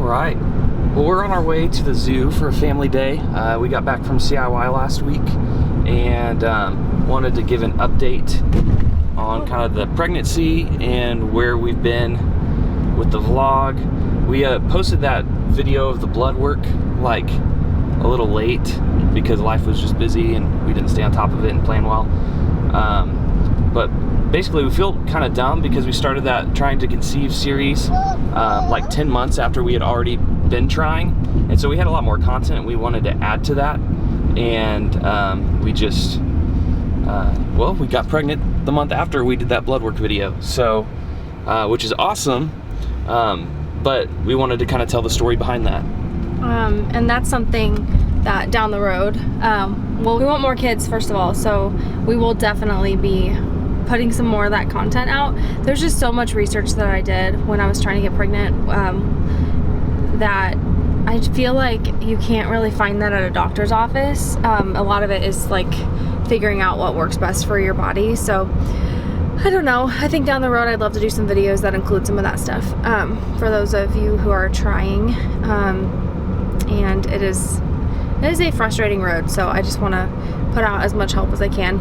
right. Well, we're on our way to the zoo for a family day. We got back from CIY last week and wanted to give an update on kind of the pregnancy and where we've been with the vlog. We posted that video of the blood work like a little late because life was just busy and we didn't stay on top of it and plan well. But basically we feel kind of dumb because we started that Trying to Conceive series like 10 months after we had already been trying, and so we had a lot more content we wanted to add to that, and we just well, we got pregnant the month after we did that blood work video, so which is awesome, but we wanted to kind of tell the story behind that. And that's something that down the road, well, we want more kids first of all, so we will definitely be putting some more of that content out. There's just so much research that I did when I was trying to get pregnant that I feel like you can't really find that at a doctor's office. A lot of it is like figuring out what works best for your body. So I don't know, I think down the road I'd love to do some videos that include some of that stuff for those of you who are trying, and it is a frustrating road, so I just want to put out as much help as I can.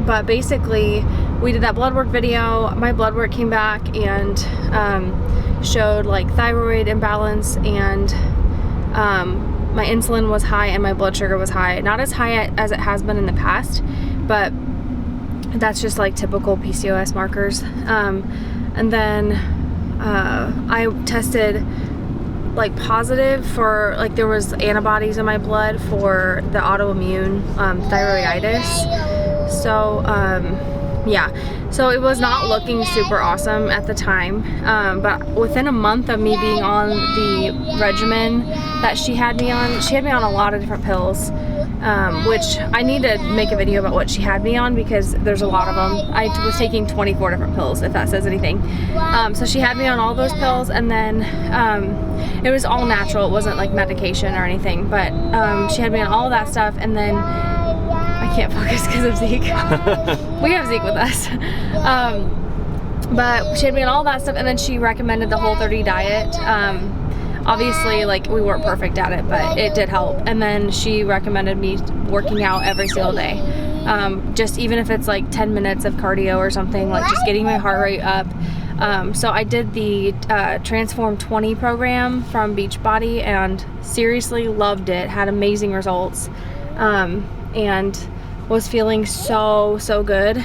But basically we did that blood work video. My blood work came back and showed like thyroid imbalance, and my insulin was high and my blood sugar was high. Not as high as it has been in the past, but that's just like typical PCOS markers. And then I tested like positive for, like, there was antibodies in my blood for the autoimmune thyroiditis. So yeah, so it was not looking super awesome at the time, but within a month of me being on the regimen that she had me on a lot of different pills, which I need to make a video about what she had me on because there's a lot of them. I was taking 24 different pills, if that says anything. So she had me on all those pills, and then it was all natural. It wasn't like medication or anything, but she had me on all that stuff, and then I can't focus because of Zeke. We have Zeke with us. But she had me on all that stuff, and then she recommended the Whole30 diet. Obviously, like, we weren't perfect at it, but it did help. And then she recommended me working out every single day. Just even if it's like 10 minutes of cardio or something, like just getting my heart rate up. So I did the Transform 20 program from Beachbody and seriously loved it, had amazing results, and was feeling so good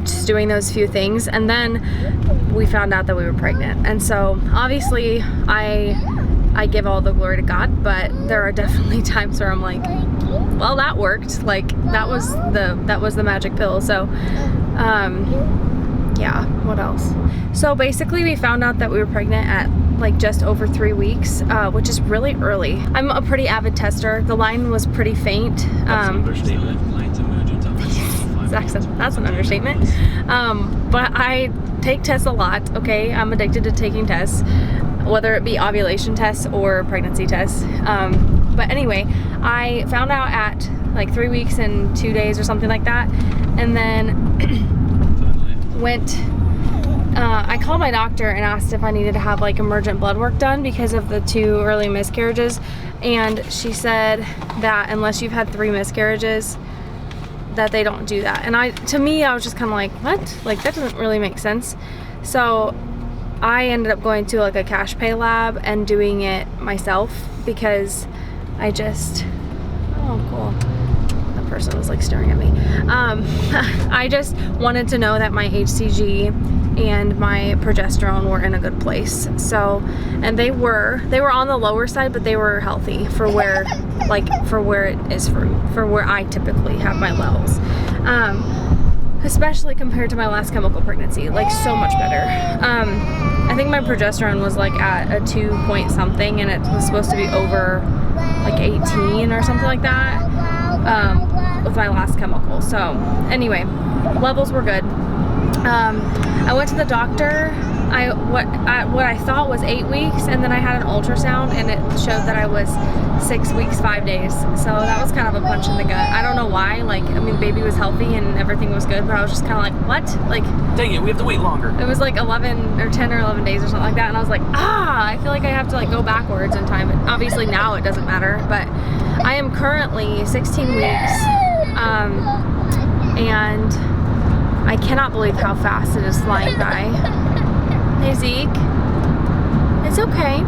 just doing those few things. And then we found out that we were pregnant, and so obviously I give all the glory to God, but there are definitely times where I'm like, well, that worked, like that was the magic pill. So yeah, what else? So basically we found out that we were pregnant at like just over 3 weeks, which is really early. I'm a pretty avid tester. The line was pretty faint. That's an understatement. That's an understatement. But I take tests a lot, okay? I'm addicted to taking tests, whether it be ovulation tests or pregnancy tests. But anyway, I found out at like 3 weeks and 2 days or something like that, and then I called my doctor and asked if I needed to have like emergent blood work done because of the 2 early miscarriages, and she said that unless you've had 3 miscarriages that they don't do that. And to me I was just kind of like, what? Like, that doesn't really make sense. So I ended up going to like a cash pay lab and doing it myself because I just, oh cool, that person was like staring at me. I just wanted to know that my HCG and my progesterone were in a good place. So, and they were on the lower side, but they were healthy for where it is for where I typically have my levels. Especially compared to my last chemical pregnancy, like so much better. I think my progesterone was like at a 2 point something, and it was supposed to be over like 18 or something like that with my last chemical. So anyway, levels were good. I went to the doctor what I thought was 8 weeks, and then I had an ultrasound and it showed that I was 6 weeks 5 days. So that was kind of a punch in the gut. I don't know why. Like, I mean, the baby was healthy and everything was good, but I was just kind of like, what? Like, dang it, we have to wait longer. it was like 11 or 10 or 11 days or something like that, and I was like, I feel like I have to like go backwards in time. And obviously now it doesn't matter, but I am currently 16 weeks, and I cannot believe how fast it is flying by. Hey Zeke, it's okay.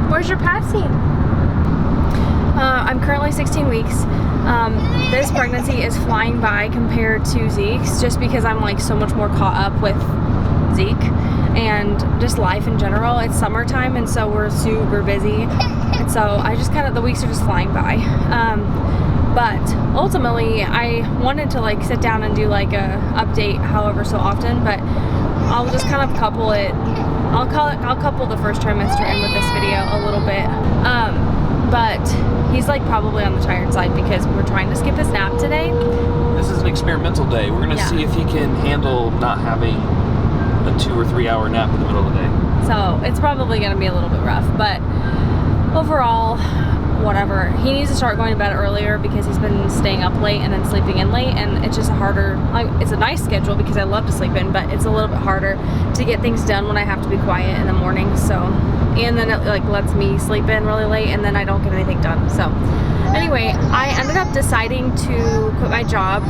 Where's your Patsy? I'm currently 16 weeks. This pregnancy is flying by compared to Zeke's, just because I'm like so much more caught up with Zeke and just life in general. It's summertime, and so we're super busy, and so I just kind of, the weeks are just flying by. But ultimately I wanted to like sit down and do like a update however so often, but I'll just kind of couple it. I'll couple the first trimester in with this video a little bit. But he's like probably on the tired side because we're trying to skip his nap today. This is an experimental day. We're gonna see if he can handle not having a 2 or 3 hour nap in the middle of the day. So it's probably gonna be a little bit rough, but overall, whatever. He needs to start going to bed earlier because he's been staying up late and then sleeping in late, and it's just harder. It's a nice schedule because I love to sleep in, but it's a little bit harder to get things done when I have to be quiet in the morning. So, and then it like lets me sleep in really late and then I don't get anything done. So anyway, I ended up deciding to quit my job.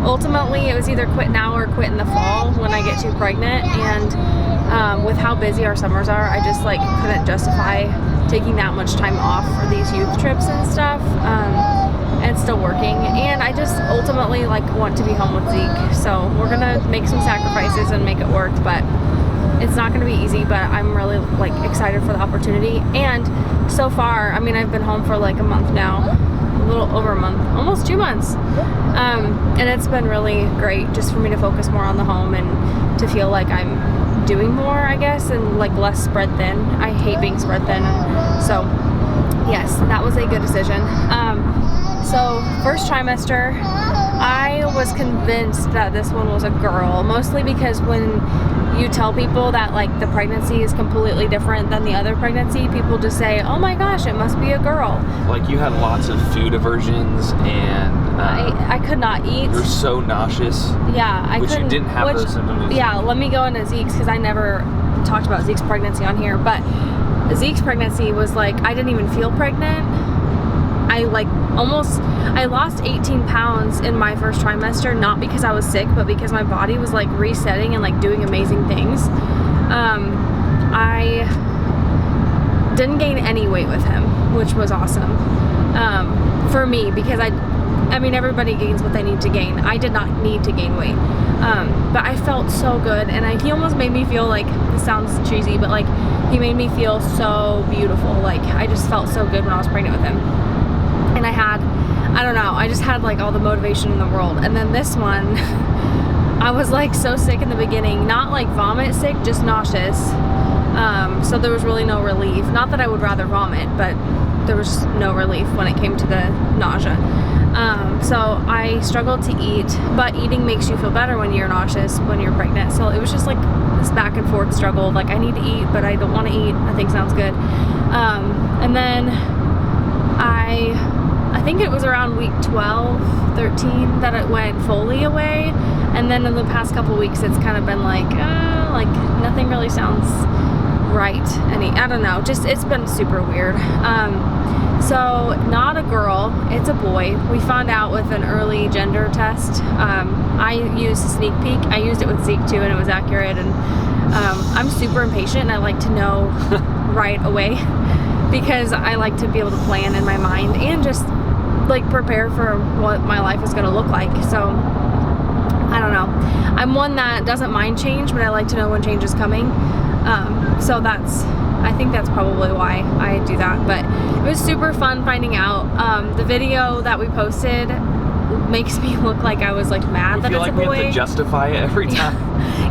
Ultimately it was either quit now or quit in the fall when I get too pregnant, and with how busy our summers are, I just like couldn't justify taking that much time off for these youth trips and stuff, and still working. And I just ultimately like want to be home with Zeke, so we're gonna make some sacrifices and make it work. But it's not gonna be easy, but I'm really like excited for the opportunity. And so far, I mean, I've been home for like a month now, a little over a month, almost 2 months, and it's been really great just for me to focus more on the home and to feel like I'm doing more, I guess, and like less spread thin. I hate being spread thin, so yes, that was a good decision. So first trimester, I was convinced that this one was a girl, mostly because when you tell people that like the pregnancy is completely different than the other pregnancy, people just say, oh my gosh, it must be a girl. Like you had lots of food aversions, and I could not eat. You're so nauseous. Yeah, I couldn't. You didn't have those symptoms. Yeah, let me go into Zeke's because I never talked about Zeke's pregnancy on here, but Zeke's pregnancy was like, I didn't even feel pregnant. I lost 18 pounds in my first trimester, not because I was sick, but because my body was like resetting and like doing amazing things. I didn't gain any weight with him, which was awesome for me, because I mean, everybody gains what they need to gain. I did not need to gain weight, but I felt so good, and he almost made me feel like, this sounds cheesy, but like he made me feel so beautiful. Like I just felt so good when I was pregnant with him, and I don't know, I just had like all the motivation in the world. And then this one, I was like so sick in the beginning, not like vomit sick, just nauseous. So there was really no relief. Not that I would rather vomit, but there was no relief when it came to the nausea. So I struggled to eat, but eating makes you feel better when you're nauseous, when you're pregnant. So it was just like this back and forth struggle of like, I need to eat, but I don't want to eat. Nothing sounds good. And then I think it was around week 12, 13 that it went fully away. And then in the past couple weeks, it's kind of been like nothing really sounds right. I don't know, just, it's been super weird. So not a girl, it's a boy. We found out with an early gender test. I used Sneak Peek. I used it with Zeke too, and it was accurate. And I'm super impatient, and I like to know right away, because I like to be able to plan in my mind and just like prepare for what my life is going to look like. So I don't know, I'm one that doesn't mind change, but I like to know when change is coming. So I think that's probably why I do that. But it was super fun finding out. The video that we posted makes me look like I was like mad that it's a boy. We have to justify it every time.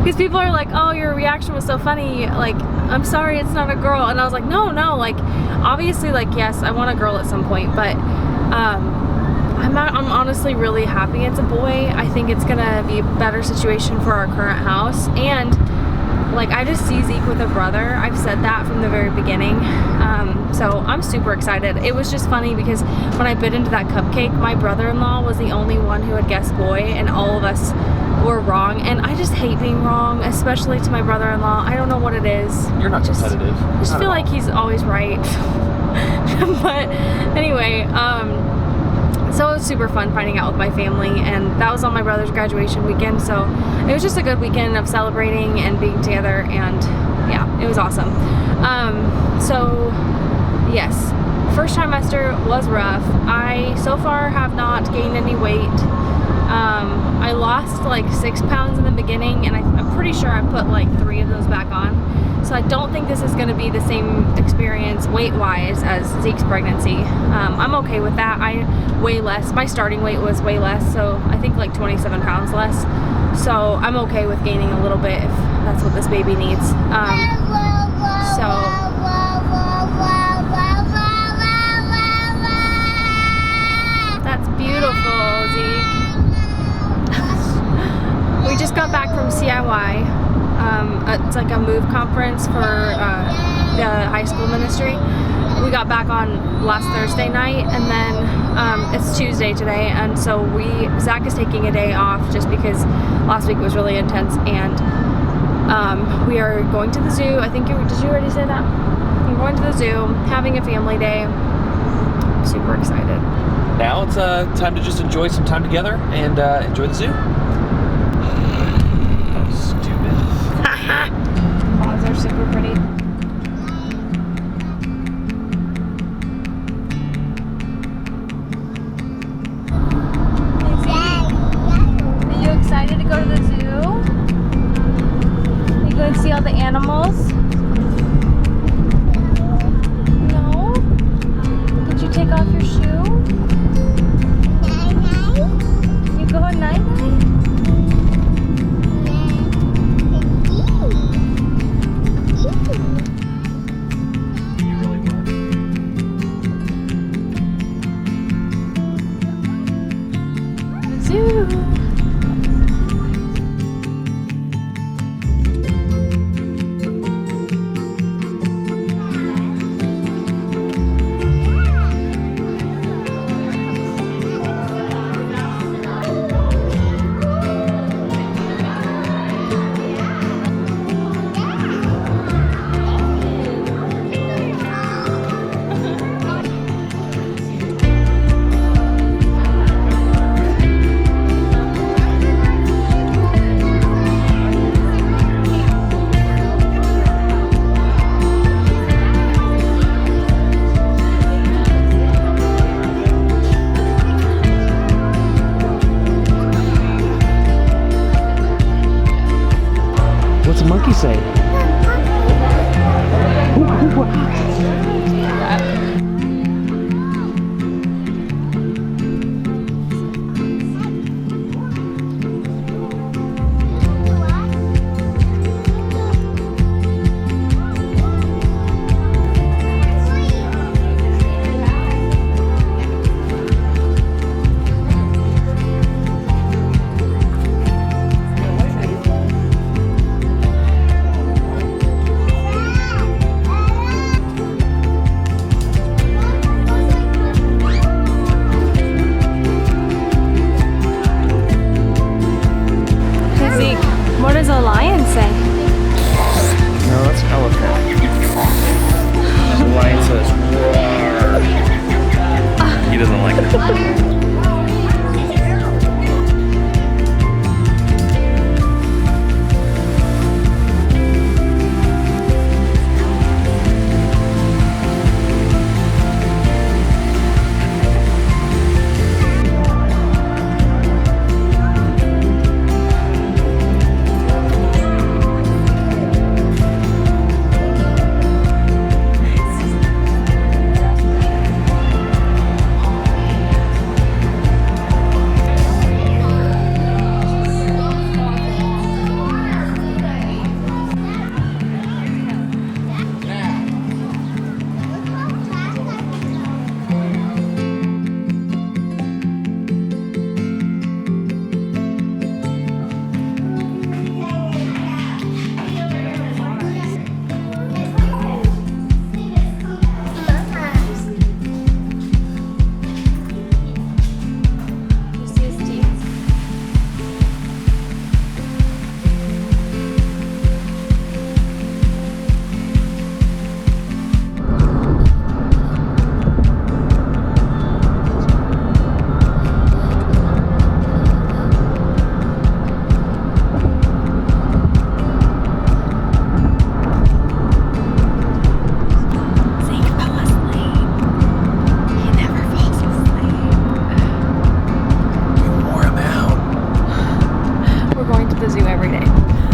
Because people are like, oh, your reaction was so funny, like, I'm sorry it's not a girl. And I was like, no, like, obviously, like, yes, I want a girl at some point, but I'm honestly really happy it's a boy. I think it's gonna be a better situation for our current house, and like, I just see Zeke with a brother. I've said that from the very beginning. So I'm super excited. It was just funny because when I bit into that cupcake, my brother-in-law was the only one who had guessed boy, and all of us were wrong. And I just hate being wrong, especially to my brother-in-law. I don't know what it is. You're not competitive. I just feel like he's always right. But anyway, so it was super fun finding out with my family, and that was on my brother's graduation weekend, so it was just a good weekend of celebrating and being together, and yeah, it was awesome. So yes, first trimester was rough. I so far have not gained any weight. I lost like 6 pounds in the beginning, and I'm pretty sure I put like 3 of those back on. So I don't think this is going to be the same experience weight-wise as Zeke's pregnancy. I'm okay with that. I weigh less. My starting weight was way less, so I think like 27 pounds less. So I'm okay with gaining a little bit if that's what this baby needs. That's beautiful, Zeke. We just got back from CIY. It's like a move conference for the high school ministry. We got back on last Thursday night, and then it's Tuesday today, and so Zach is taking a day off just because last week was really intense, and we are going to the zoo. I think did you already say that? We're going to the zoo, having a family day. Super excited. Now it's time to just enjoy some time together and enjoy the zoo. Paws are super pretty. Are you excited to go to the zoo? You going to see all the animals? No? Did you take off your shoe? You going night-night? do every day.